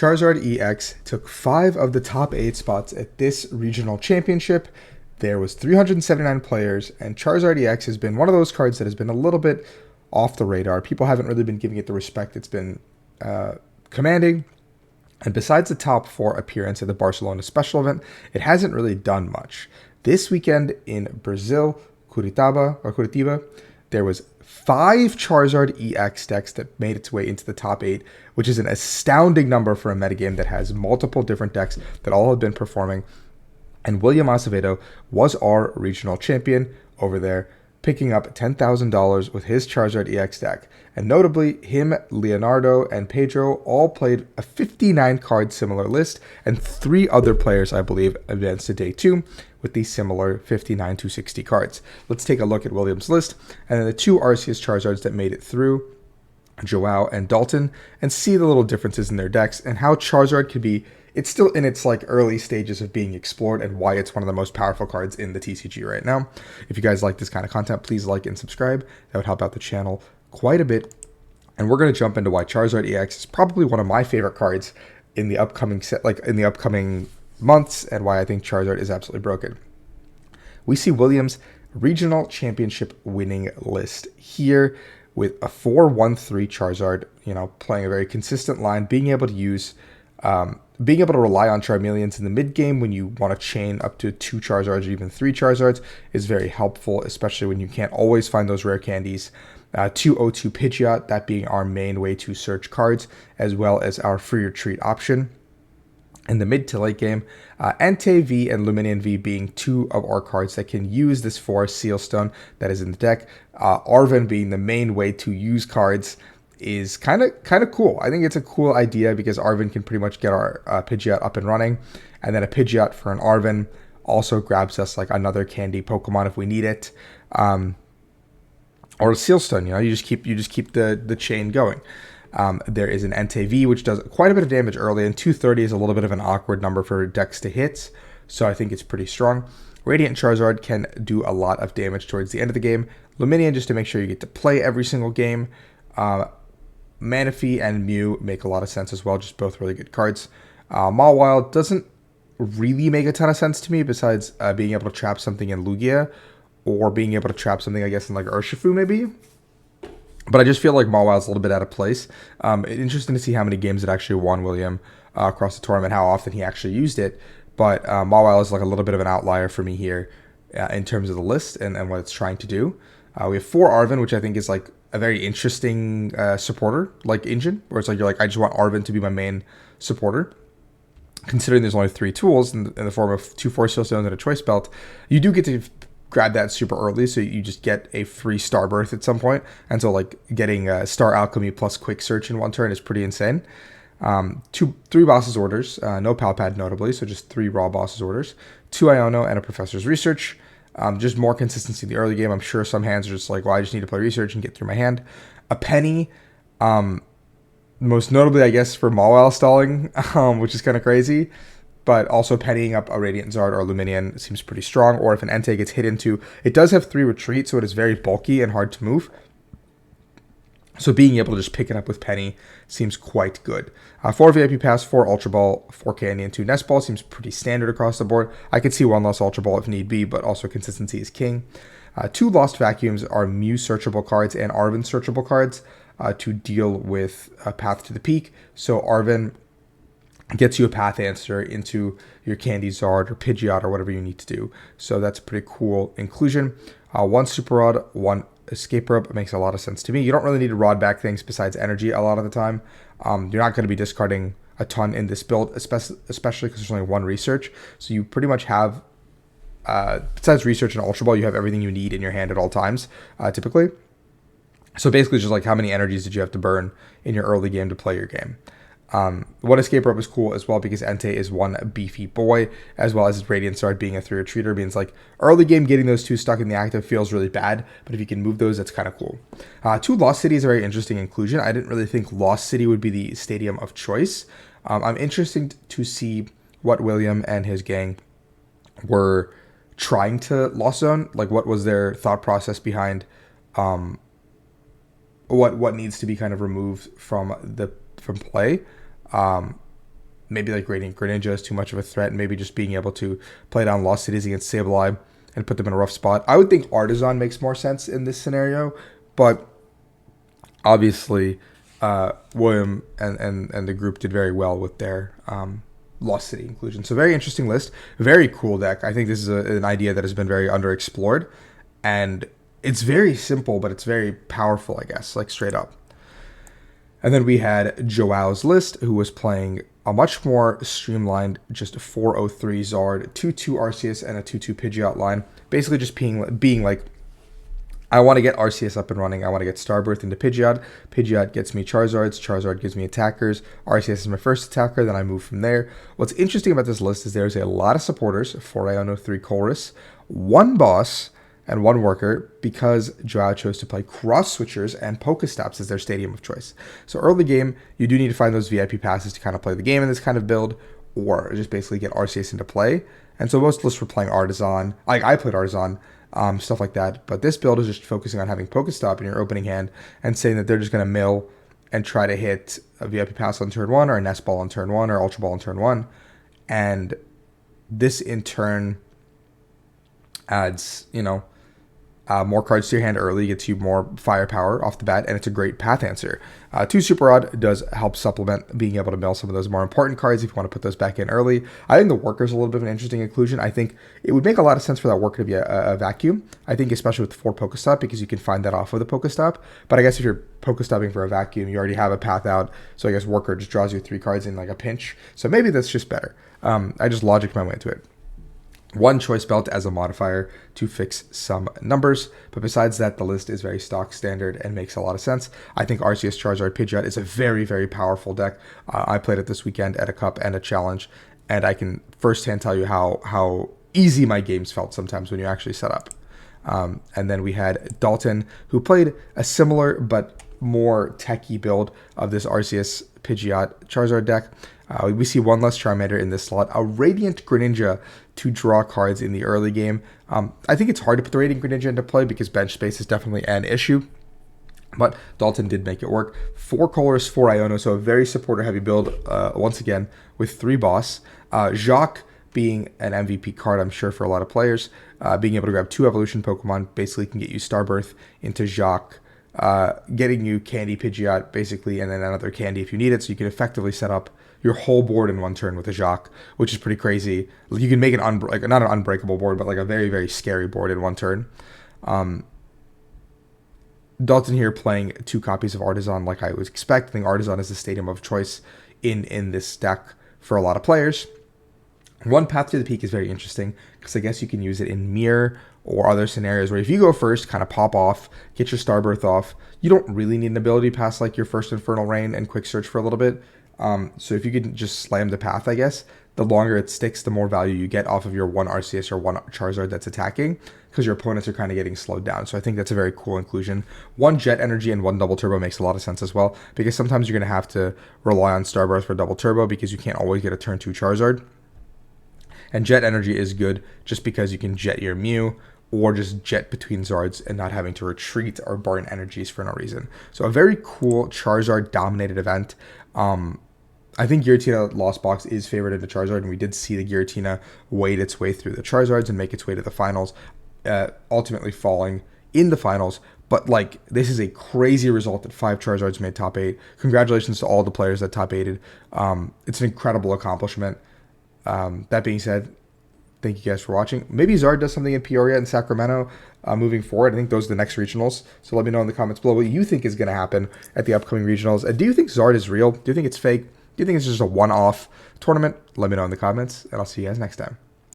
Charizard EX took 5 of the top 8 spots at this regional championship. There was 379 players, and Charizard EX has been one of those cards that has been a little bit off the radar. People haven't really been giving it the respect it's been commanding. And besides the top 4 appearance at the Barcelona special event, it hasn't really done much. This weekend in Brazil, Curitiba, there was 5 Charizard EX decks that made its way into the top 8, which is an astounding number for a metagame that has multiple different decks that all have been performing. And William Acevedo was our regional champion over there, picking up $10,000 with his Charizard EX deck. And notably, him, Leonardo, and Pedro all played a 59-card similar list, and 3 other players, I believe, advanced to day 2 with these similar 59 to 60 cards. Let's take a look at William's list, and then the 2 Arceus Charizards that made it through, Joao and Dalton, and see the little differences in their decks and how Charizard could be. It's still in its early stages of being explored, and why it's one of the most powerful cards in the TCG right now. If you guys like this kind of content, please like and subscribe. That would help out the channel quite a bit. And we're going to jump into why Charizard EX is probably one of my favorite cards in the upcoming upcoming months, and why I think Charizard is absolutely broken. We see Williams' regional championship winning list here with a 4-1-3 Charizard, playing a very consistent line, being able to rely on Charmeleons in the mid game when you want to chain up to 2 Charizards or even 3 Charizards is very helpful, especially when you can't always find those rare candies. 202 Pidgeot, that being our main way to search cards, as well as our free retreat option. In the mid to late game, Entei V and Lumineon V being 2 of our cards that can use this Forest Sealstone that is in the deck. Arven being the main way to use cards is kind of cool. I think it's a cool idea because Arven can pretty much get our Pidgeot up and running, and then a Pidgeot for an Arven also grabs us another candy Pokemon if we need it, or a Sealstone. You just keep the chain going. There is an Entei V, which does quite a bit of damage early, and 230 is a little bit of an awkward number for decks to hit, so I think it's pretty strong. Radiant Charizard can do a lot of damage towards the end of the game. Lumineon, just to make sure you get to play every single game. Manaphy and Mew make a lot of sense as well, just both really good cards. Mawile doesn't really make a ton of sense to me, besides being able to trap something in Lugia, or being able to trap something, I guess, in Urshifu maybe. But I just feel like Mawile is a little bit out of place. Interesting to see how many games it actually won William across the tournament, how often he actually used it. But Mawile is a little bit of an outlier for me here in terms of the list and what it's trying to do. We have 4 Arven, which I think is a very interesting supporter engine, where it's I just want Arven to be my main supporter. Considering there's only 3 tools in the form of 2 Force Seal Stones and a Choice Belt, you do get to grab that super early, so you just get a free Star Birth at some point. And so getting Star Alchemy plus Quick Search in one turn is pretty insane. 3 Boss's Orders, no Palpad notably, so just 3 raw Boss's Orders, 2 Iono, and a Professor's Research. Just more consistency in the early game. I'm sure some hands are just well, I just need to play Research and get through my hand. A Penny, most notably, I guess, for Mawile stalling, which is kind of crazy. But also pennying up a Radiant Zard or Lumineon seems pretty strong. Or if an Entei gets hit into, it does have 3 retreat, so it is very bulky and hard to move. So being able to just pick it up with Penny seems quite good. 4 VIP Pass, 4 Ultra Ball, 4 Candy, and 2 Nest Ball seems pretty standard across the board. I could see 1 less Ultra Ball if need be, but also consistency is king. 2 Lost Vacuums are Mew searchable cards and Arven searchable cards to deal with a Path to the Peak. So Arven gets you a path answer into your Candy Zard or Pidgeot or whatever you need to do. So that's a pretty cool inclusion. 1 Super Rod, 1 Escape Rope makes a lot of sense to me. You don't really need to rod back things besides energy a lot of the time. You're not going to be discarding a ton in this build, especially because there's only 1 Research. So you pretty much have, besides Research and Ultra Ball, you have everything you need in your hand at all times, typically. So basically just how many energies did you have to burn in your early game to play your game. 1 Escape Rope is cool as well because Entei is 1 beefy boy, as well as Radiant Zard being a 3 retreater means early game getting those 2 stuck in the active feels really bad, but if you can move those, that's kind of cool. 2 Lost City is a very interesting inclusion. I didn't really think Lost City would be the stadium of choice. I'm interested to see what William and his gang were trying to Lost Zone, what was their thought process behind what needs to be kind of removed from play. maybe like Radiant Greninja is too much of a threat, and maybe just being able to play down Lost Cities against Sableye and put them in a rough spot. I would think Artisan makes more sense in this scenario, but obviously William and the group did very well with their Lost City inclusion. So very interesting list, very cool deck. I think this is an idea that has been very underexplored, and it's very simple, but it's very powerful, I guess, like straight up. And then we had Joao's list, who was playing a much more streamlined, just 403 Zard, 2-2 Arceus, and a 2-2 Pidgeot line. Basically just being like, I want to get Arceus up and running. I want to get Starbirth into Pidgeot. Pidgeot gets me Charizards. Charizard gives me attackers. Arceus is my first attacker. Then I move from there. What's interesting about this list is there's a lot of supporters. 4 Iono, 3 Colress, 1 boss, and 1 worker, because Joao chose to play cross switchers and Pokestops as their stadium of choice. So early game, you do need to find those VIP passes to kind of play the game in this kind of build, or just basically get Arceus into play. And so most lists were playing Artisan. Like I played Artisan. Stuff like that. But this build is just focusing on having Pokestop in your opening hand and saying that they're just going to mill and try to hit a VIP Pass on turn 1, or a Nest Ball on turn 1, or Ultra Ball on turn 1. And this in turn adds, more cards to your hand early, gets you more firepower off the bat, and it's a great path answer. 2 Super Rod does help supplement being able to mill some of those more important cards if you want to put those back in early. I think the Worker's a little bit of an interesting inclusion. I think it would make a lot of sense for that Worker to be a vacuum. I think especially with 4 Pokestop, because you can find that off of the Pokestop. But I guess if you're Pokestopping for a vacuum, you already have a path out. So I guess Worker just draws you 3 cards in like a pinch. So maybe that's just better. I just logicked my way into it. 1 choice belt as a modifier to fix some numbers, but besides that, the list is very stock standard and makes a lot of sense. I think Arceus, Charizard, Pidgeot is a very, very powerful deck. I played it this weekend at a cup and a challenge, and I can firsthand tell you how easy my games felt sometimes when you actually set up. And then we had Dalton, who played a similar but more techie build of this Arceus, Pidgeot, Charizard deck. We see 1 less Charmander in this slot, a Radiant Greninja to draw cards in the early game. I think it's hard to put the Radiant Greninja into play because bench space is definitely an issue, but Dalton did make it work. 4 Colress, 4 Iono, so a very supporter-heavy build, once again, with 3 boss. Jacques being an MVP card, I'm sure, for a lot of players. Being able to grab 2 evolution Pokemon basically can get you Starbirth into Jacques, getting you Candy Pidgeot, basically, and then another Candy if you need it, so you can effectively set up your whole board in 1 turn with a Jacques, which is pretty crazy. You can make not an unbreakable board, but like a very, very scary board in 1 turn. Dalton here playing 2 copies of Artisan like I would expect. I think Artisan is the stadium of choice in this deck for a lot of players. 1 Path to the Peak is very interesting because I guess you can use it in Mirror or other scenarios where if you go first, kind of pop off, get your Starbirth off, you don't really need an ability past like your first Infernal Rain and Quick Search for a little bit. So if you could just slam the path, I guess, the longer it sticks, the more value you get off of your 1 Arceus or 1 Charizard that's attacking, because your opponents are kind of getting slowed down. So I think that's a very cool inclusion. 1 Jet Energy and 1 Double Turbo makes a lot of sense as well, because sometimes you're going to have to rely on Starbirth for Double Turbo because you can't always get a turn 2 Charizard. And Jet Energy is good just because you can jet your Mew, or just jet between Zards and not having to retreat or burn energies for no reason. So a very cool Charizard-dominated event. I think Giratina Lost Box is favored into Charizard, and we did see the Giratina wade its way through the Charizards and make its way to the finals, ultimately falling in the finals. But like, this is a crazy result that 5 Charizards made top 8. Congratulations to all the players that top 8'd. It's an incredible accomplishment. That being said, thank you guys for watching. Maybe Zard does something in Peoria and Sacramento moving forward. I think those are the next regionals. So let me know in the comments below what you think is going to happen at the upcoming regionals. And do you think Zard is real? Do you think it's fake? Do you think it's just a one-off tournament? Let me know in the comments, and I'll see you guys next time.